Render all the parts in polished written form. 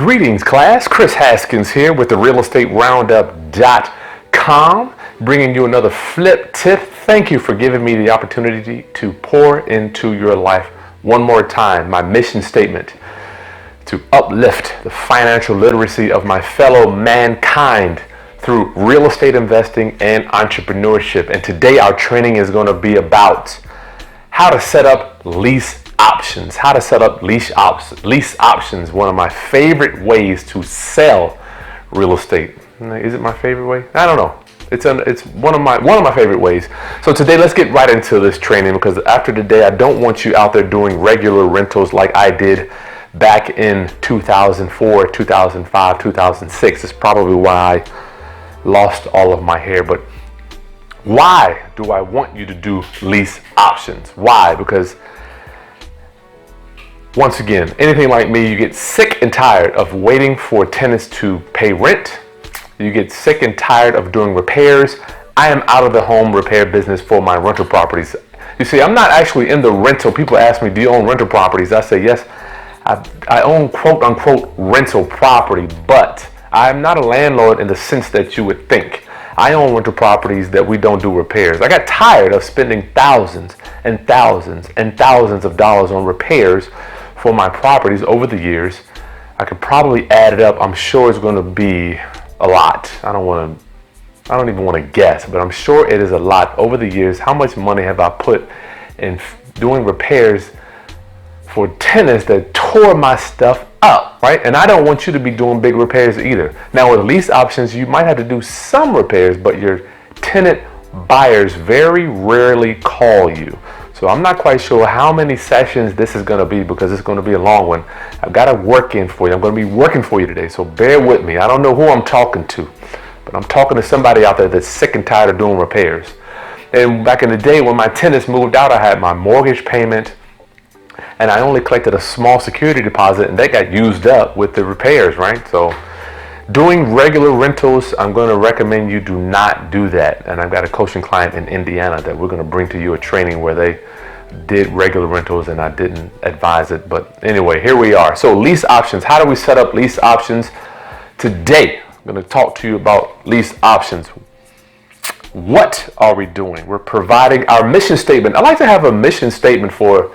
Greetings, class. Chris Haskins here with the realestateroundup.com, bringing you another flip tip. Thank you for giving me the opportunity to pour into your life one more time. My mission statement: to uplift the financial literacy of my fellow mankind through real estate investing and entrepreneurship. And today our training is going to be about how to set up lease options. How to set up lease options, one of my favorite ways to sell real estate. Is it my favorite way? I don't know. It's one of my favorite ways. So today let's get right into this training, because after today I don't want you out there doing regular rentals like I did back in 2004, 2005, 2006. It's probably why I lost all of my hair. But why do I want you to do lease options? Why? Because once again, anything like me, you get sick and tired of waiting for tenants to pay rent. You get sick and tired of doing repairs. I am out of the home repair business for my rental properties. You see, I'm not actually in the rental. People ask me, do you own rental properties? I say, yes, I own quote unquote rental property, but I'm not a landlord in the sense that you would think. I own rental properties that we don't do repairs. I got tired of spending thousands and thousands and thousands of dollars on repairs for my properties over the years. I could probably add it up. I'm sure it's going to be a lot. I don't even want to guess, but I'm sure it is a lot over the years. How much money have I put in doing repairs for tenants that tore my stuff up, right? And I don't want you to be doing big repairs either. Now with lease options, you might have to do some repairs, but your tenant buyers very rarely call you. So I'm not quite sure how many sessions this is going to be, because it's going to be a long one. I've got to work in for you. I'm going to be working for you today, so bear with me. I don't know who I'm talking to, but I'm talking to somebody out there that's sick and tired of doing repairs. And back in the day when my tenants moved out, I had my mortgage payment, and I only collected a small security deposit, and that got used up with the repairs, right? So doing regular rentals, I'm going to recommend you do not do that. And I've got a coaching client in Indiana that we're going to bring to you a training where they did regular rentals, and I didn't advise it. But anyway, here we are. So lease options. How do we set up lease options? Today, I'm going to talk to you about lease options. What are we doing? We're providing our mission statement. I like to have a mission statement for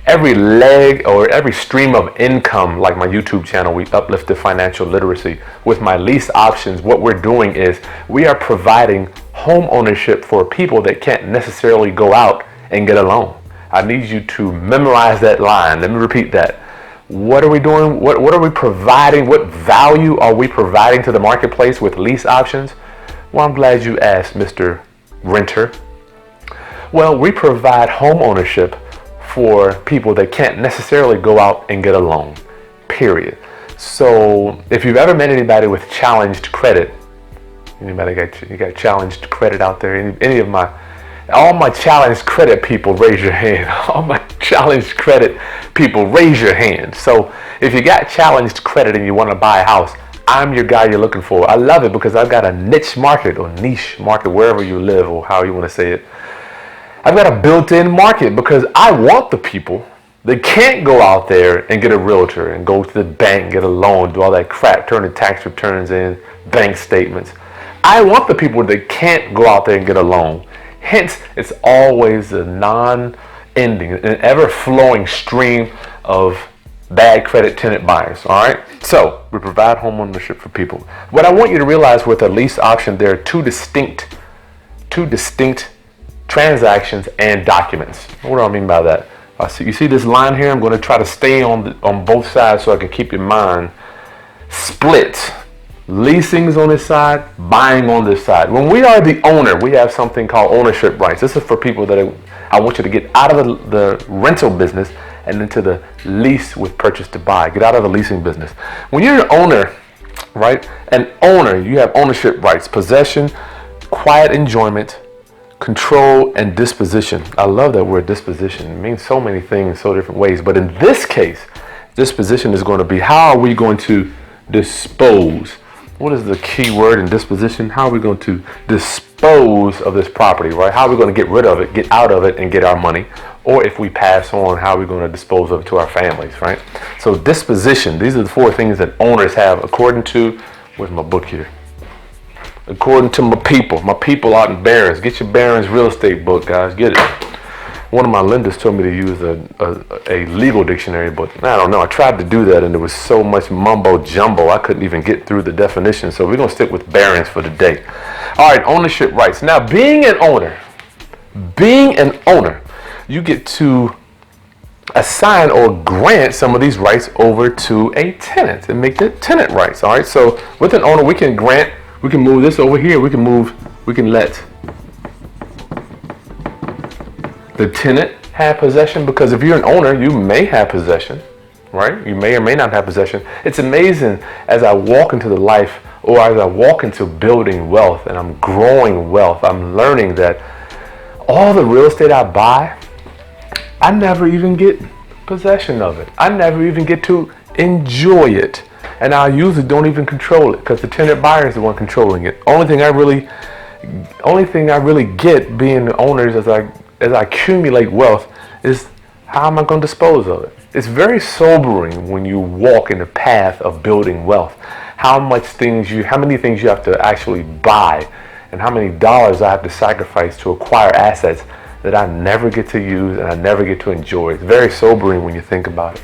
every leg or every stream of income. Like my YouTube channel, we uplift the financial literacy. With my lease options, what we're doing is we are providing home ownership for people that can't necessarily go out and get a loan. I need you to memorize that line. Let me repeat that. What are we doing? What are we providing? What value are we providing to the marketplace with lease options? Well, I'm glad you asked, Mr. Renter. Well, we provide home ownership for people that can't necessarily go out and get a loan, period. So if you've ever met anybody with challenged credit, anybody got challenged credit out there? All my challenged credit people, raise your hand. All my challenged credit people, raise your hand. So if you got challenged credit and you want to buy a house, I'm your guy you're looking for. I love it because I've got a niche market, or niche market, wherever you live, or how you want to say it. I've got a built-in market because I want the people that can't go out there and get a realtor and go to the bank, get a loan, do all that crap, turning tax returns in, bank statements. I want the people that can't go out there and get a loan. Hence, it's always a non-ending, an ever-flowing stream of bad credit tenant buyers, all right? So we provide home ownership for people. What I want you to realize with a lease option, there are two distinct transactions and documents. What do I mean by that? You see this line here? I'm going to try to stay on both sides so I can keep your mind split. Leasing's on this side, buying on this side. When we are the owner, we have something called ownership rights. This is for people that I want you to get out of the rental business and into the lease with purchase to buy. Get out of the leasing business. When you're an owner, right? An owner, you have ownership rights: possession, quiet enjoyment, control, and disposition. I love that word, disposition. It means so many things, so different ways. But in this case, disposition is going to be, how are we going to dispose? What is the key word in disposition? How are we going to dispose of this property, right? How are we going to get rid of it, get out of it, and get our money? or if we pass on, how we're going to dispose of it to our families, right? So disposition, these are the 4 things that owners have according to, where's my book here? According to my people out in Barron's. Get your Barron's real estate book, guys, get it. One of my lenders told me to use a legal dictionary, but I don't know. I tried to do that and there was so much mumbo jumbo, I couldn't even get through the definition. So we're going to stick with Barron's for the day. All right, ownership rights. Now, being an owner, you get to assign or grant some of these rights over to a tenant and make the tenant rights. All right, so with an owner, we can move this over here. We can let the tenant have possession, because if you're an owner, you may have possession, right? You may or may not have possession. It's amazing as I walk into the life, or as I walk into building wealth and I'm growing wealth, I'm learning that all the real estate I buy, I never even get possession of it. I never even get to enjoy it. And I usually don't even control it because the tenant buyer is the one controlling it. Only thing I really get being the owners as I accumulate wealth is how am I going to dispose of it? It's very sobering when you walk in the path of building wealth. How many things you have to actually buy and how many dollars I have to sacrifice to acquire assets that I never get to use and I never get to enjoy. It's very sobering when you think about it.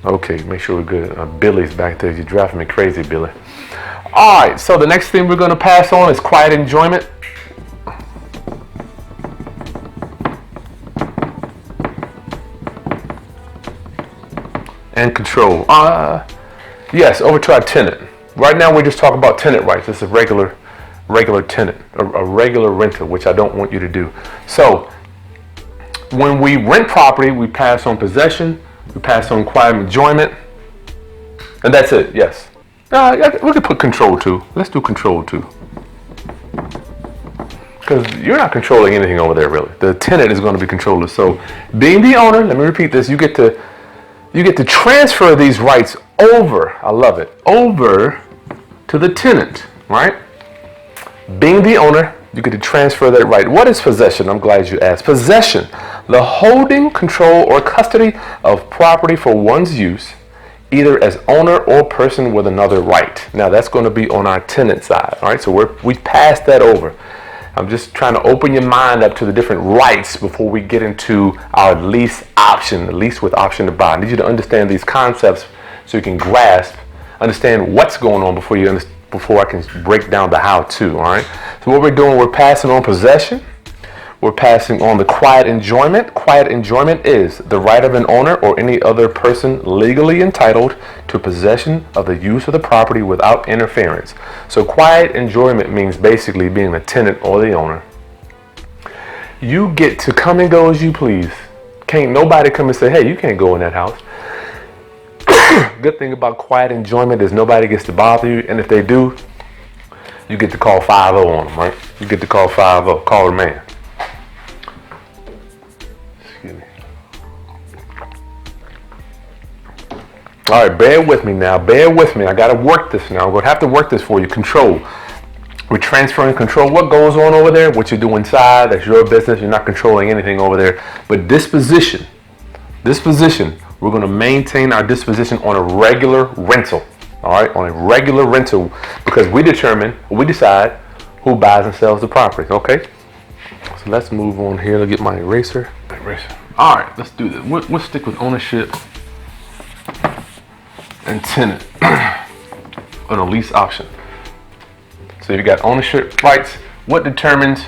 Okay, make sure we're good. Billy's back there. You're driving me crazy, Billy. All right, so the next thing we're going to pass on is quiet enjoyment. And control. Yes, over to our tenant. Right now we're just talking about tenant rights. This is a regular tenant, a regular renter, which I don't want you to do. So when we rent property, we pass on possession, we pass on quiet enjoyment, and that's it. Yes. We could put control too. Let's do control too. Because you're not controlling anything over there really. The tenant is going to be controller. So being the owner, let me repeat this, you get to transfer these rights over, I love it, over to the tenant, right? Being the owner, you get to transfer that right. What is possession? I'm glad you asked. Possession, the holding, control, or custody of property for one's use, either as owner or person with another right. Now that's going to be on our tenant side, all right? So we passed that over. I'm just trying to open your mind up to the different rights before we get into our lease option, the lease with option to buy. I need you to understand these concepts so you can understand what's going on before I can break down the how-to, all right? So what we're doing, we're passing on possession. We're passing on the quiet enjoyment. Quiet enjoyment is the right of an owner or any other person legally entitled to possession of the use of the property without interference. So quiet enjoyment means basically being the tenant or the owner. You get to come and go as you please. Can't nobody come and say, hey, you can't go in that house. Good thing about quiet enjoyment is nobody gets to bother you, and if they do, you get to call 5-0 on them, right? You get to call 5-0, call a man. Excuse me. All right, bear with me now. Bear with me. I got to work this now. I'm going to have to work this for you. Control. We're transferring control. What goes on over there, what you do inside, that's your business. You're not controlling anything over there. But disposition, we're going to maintain our disposition on a regular rental. All right, on a regular rental, because we decide who buys and sells the property. Okay, so let's move on here. Let's get my eraser. All right, let's do this. We'll stick with ownership and tenant on a lease option. So you got ownership rights. What determines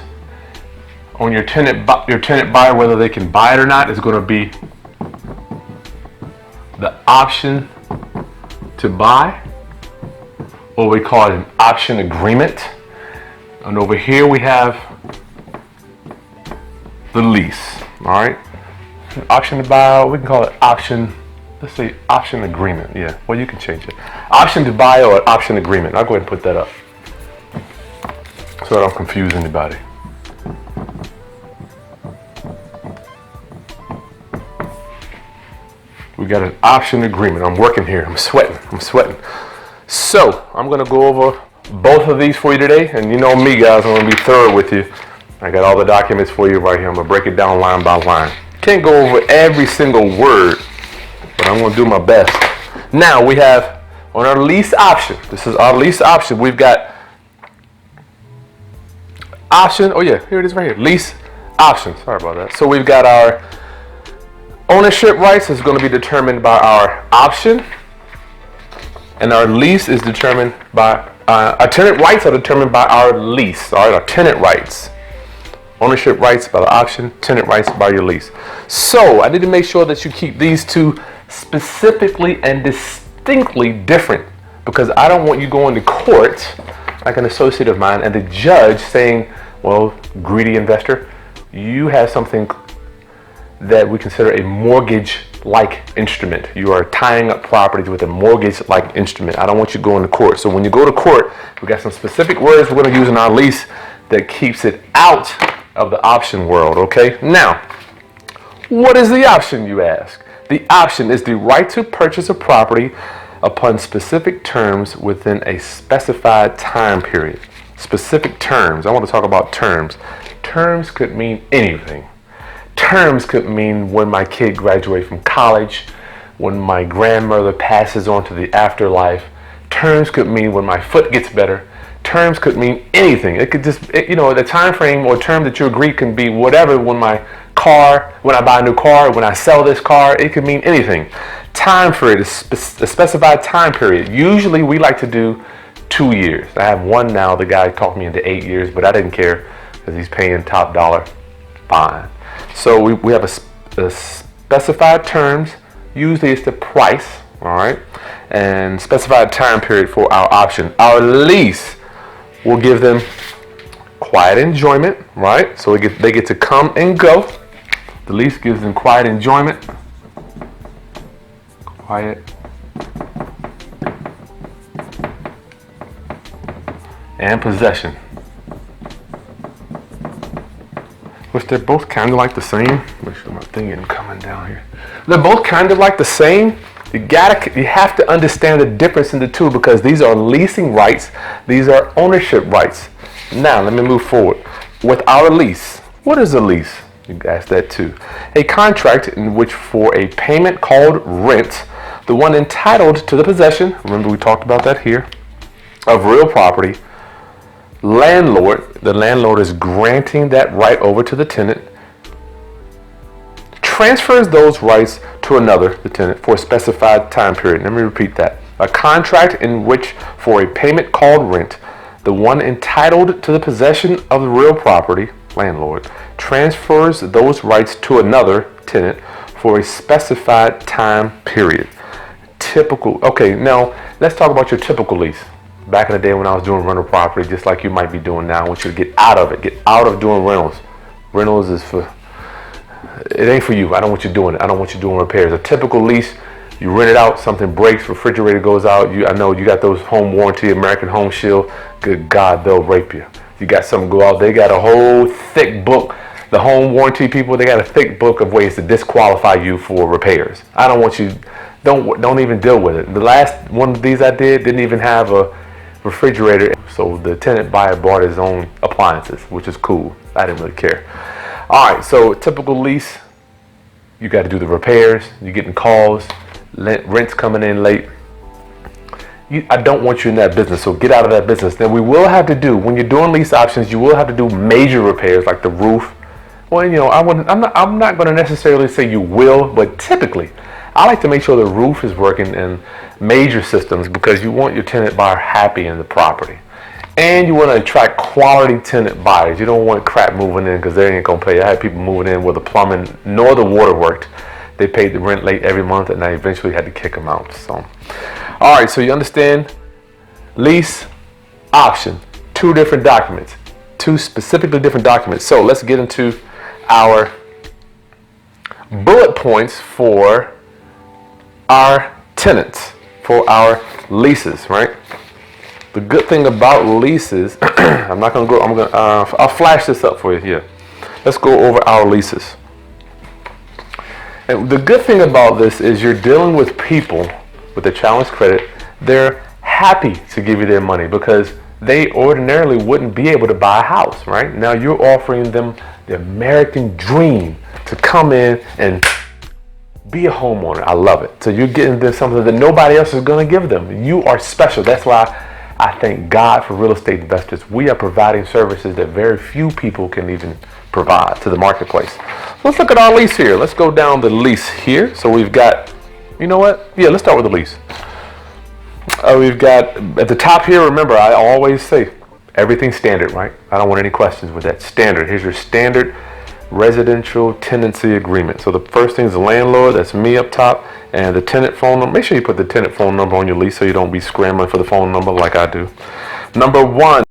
on your tenant buyer whether they can buy it or not is going to be the option to buy, or we call it an option agreement. And over here we have the lease. All right, option to buy, we can call it option. Let's say option agreement. Yeah, well, you can change it. Option to buy or option agreement. I'll go ahead and put that up so I don't confuse anybody. We got an option agreement. I'm working here. I'm sweating. So I'm going to go over both of these for you today. And you know me, guys, I'm going to be thorough with you. I got all the documents for you right here. I'm gonna break it down line by line. Can't go over every single word, but I'm gonna do my best. Now we have on our lease option. This is our lease option. We've got option. Oh yeah, here it is right here. Lease option. Sorry about that. So we've got our ownership rights is going to be determined by our option, and our lease is determined by our tenant rights are determined by our lease. All right, our tenant rights. Ownership rights by the option, tenant rights by your lease. So I need to make sure that you keep these two specifically and distinctly different, because I don't want you going to court like an associate of mine and the judge saying, well, greedy investor, you have something that we consider a mortgage-like instrument. You are tying up properties with a mortgage-like instrument. I don't want you going to court. So when you go to court, we got some specific words we're going to use in our lease that keeps it out of the option world, okay? Now, what is the option, you ask? The option is the right to purchase a property upon specific terms within a specified time period. Specific terms. I want to talk about terms. Terms could mean anything. Terms could mean when my kid graduates from college, when my grandmother passes on to the afterlife. Terms could mean when my foot gets better. Terms could mean anything. It could just, the time frame or term that you agree can be whatever. When I buy a new car, when I sell this car, it could mean anything. Time period is a specified time period. Usually we like to do 2 years. I have one now. The guy talked me into 8 years, but I didn't care because he's paying top dollar. Fine. So we have a specified terms. Usually it's the price, all right, and specified time period for our option. Our lease will give them quiet enjoyment, right? So they get to come and go. The lease gives them quiet enjoyment. Quiet and possession. Which they're both kind of like the same. Make sure my thing isn't coming down here. They're both kind of like the same. You have to understand the difference in the two, because these are leasing rights. These are ownership rights. Now, let me move forward. With our lease, what is a lease? You can ask that too. A contract in which for a payment called rent, the one entitled to the possession, remember we talked about that here, of real property, the landlord is granting that right over to the tenant, transfers those rights to another, the tenant, for a specified time period. Let me repeat that. A contract in which for a payment called rent, the one entitled to the possession of the real property, landlord, transfers those rights to another, tenant, for a specified time period. Typical. Okay, now let's talk about your typical lease. Back in the day when I was doing rental property, just like you might be doing now, I want you to get out of it. Get out of doing rentals. Rentals is it ain't for you. I don't want you doing it. I don't want you doing repairs. A typical lease, you rent it out, something breaks, refrigerator goes out. I know you got those home warranty, American Home Shield. Good God, they'll rape you. You got something go out, they got a whole thick book. The home warranty people, they got a thick book of ways to disqualify you for repairs. I don't want you, don't even deal with it. The last one of these I didn't even have a refrigerator, so the tenant buyer bought his own appliances, which is cool. I didn't really care. All right, so typical lease, you got to do the repairs. You're getting calls, rent's coming in late. I don't want you in that business, so get out of that business. Then we will have to do, when you're doing lease options, you will have to do major repairs like the roof. Well, I'm not going to necessarily say you will, but typically, I like to make sure the roof is working and major systems, because you want your tenant buyer happy in the property. And you want to attract quality tenant buyers. You don't want crap moving in because they ain't going to pay. I had people moving in where the plumbing nor the water worked. They paid the rent late every month, and I eventually had to kick them out. So, all right, so you understand lease option, two different documents, two specifically different documents. So let's get into our bullet points for our tenants, for our leases, right? The good thing about leases, I'll flash this up for you here. Let's go over our leases. And the good thing about this is you're dealing with people with a challenged credit. They're happy to give you their money because they ordinarily wouldn't be able to buy a house, right? Now you're offering them the American dream to come in and be a homeowner. I love it. So you're getting them something that nobody else is going to give them. You are special. That's why I thank God for real estate investors. We are providing services that very few people can even provide to the marketplace. Let's look at our lease here. Let's go down the lease here. So we've got, you know what? Yeah, let's start with the lease. We've got at the top here, remember, I always say everything's standard, right? I don't want any questions with that. Standard. Here's your standard residential tenancy agreement. So the first thing is the landlord, that's me up top, and the tenant phone number. Make sure you put the tenant phone number on your lease so you don't be scrambling for the phone number like I do. Number one.